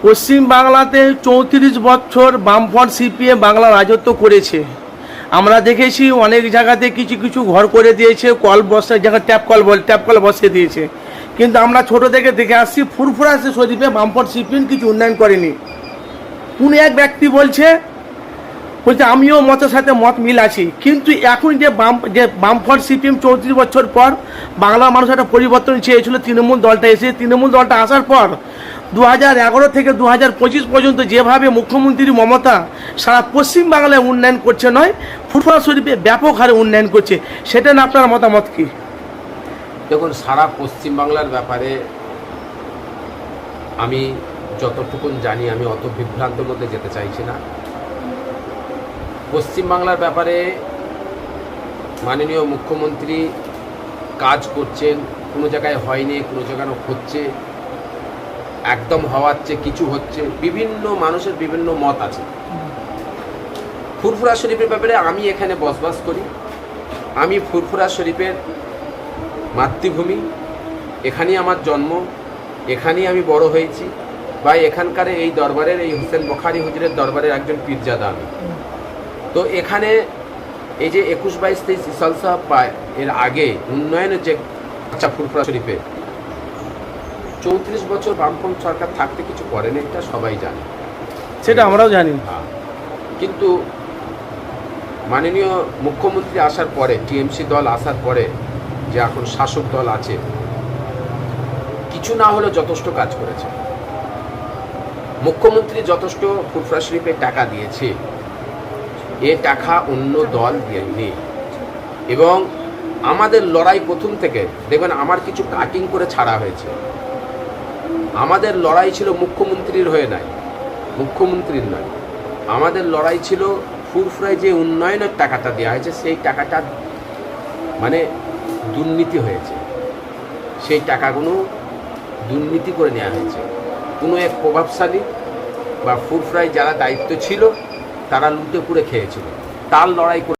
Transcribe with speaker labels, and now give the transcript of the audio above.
Speaker 1: পশ্চিম বাংলাতে 34 বছর বামফ্রন্ট সিপিএম বাংলা রাজত্ব করেছে। আমরা দেখেছি অনেক জায়গাতে কিছু কিছু ঘর করে দিয়েছে, কল বসার জায়গায় ট্যাপ কল বসিয়ে দিয়েছে। কিন্তু আমরা ছোট থেকে দেখে আসছি ফুরফুরা শরীফে বামফ্রন্ট সিপিএম কিছু উন্নয়ন করেনি। কোন এক ব্যক্তি বলছে আমিও মতের সাথে মত মিল আছি, কিন্তু এখন যে বামফ্রন্ট সিপিএম 34 বছর পর বাংলার মানুষ একটা পরিবর্তন চেয়েছিল, তৃণমূল দলটা এসে তৃণমূল দলটা আসার পর 2011 থেকে 2025 পর্যন্ত যেভাবে মুখ্যমন্ত্রী মমতা সারা পশ্চিম বাংলায় উন্নয়ন করছে নয়, ফুরফুরা শরীফে ব্যাপক হারে উন্নয়ন করছে। সেটা না আপনার মতামত কি?
Speaker 2: দেখুন, সারা পশ্চিমবাংলার ব্যাপারে আমি যতটুকুন জানি, আমি অত বিভ্রান্তের মধ্যে যেতে চাইছি না। পশ্চিমবাংলার ব্যাপারে মাননীয় মুখ্যমন্ত্রী কাজ করছেন, কোনো জায়গায় হয়নি, কোনো জায়গায় হচ্ছে, একদম হওয়ার চেয়ে কিছু হচ্ছে। বিভিন্ন মানুষের বিভিন্ন মত আছে। ফুরফুরা শরীফের ব্যাপারে আমি এখানে বসবাস করি, আমি ফুরফুরা শরীফের মাতৃভূমি, এখানেই আমার জন্ম, এখানেই আমি বড় হয়েছি, বা এখানকার এই দরবারের, এই হোসেন বখারি হুজুরের দরবারের একজন পীরজাদা আমি। তো এখানে এই যে 21, 22, 23 ইসাল সাহেব পায়, এর আগে উন্নয়নের যে ফুরফুরা শরীফে 34 বছর বামপন্থী সরকার থাকতে কিছু করেনি, এটা সবাই জানে,
Speaker 1: সেটা আমরাও জানি।
Speaker 2: কিন্তু মাননীয় মুখ্যমন্ত্রী আসার পরে, টিএমসি দল আসার পরে, যে এখন শাসক দল আছে, কিছু না হলেও যথেষ্ট কাজ করেছে। মুখ্যমন্ত্রী যথেষ্ট ফুরফুরা শরীফে টাকা দিয়েছে, এ টাকা অন্য দল দেয়নি। এবং আমাদের লড়াই প্রথম থেকে দেখবেন আমার কিছু কাটিং করে ছাড়া হয়েছে। আমাদের লড়াই ছিল মুখ্যমন্ত্রীর হয়ে নাই, মুখ্যমন্ত্রীর নয়, আমাদের লড়াই ছিল ফুরফুরায় যে উন্নয়নের টাকাটা দেওয়া হয়েছে, সেই টাকাটা মানে দুর্নীতি হয়েছে, সেই টাকাগুলো দুর্নীতি করে নেওয়া হয়েছে। কোনো এক প্রভাবশালী বা ফুরফুরায় যারা দায়িত্ব ছিল তারা লুটে পুড়ে খেয়েছিল, তার লড়াই করে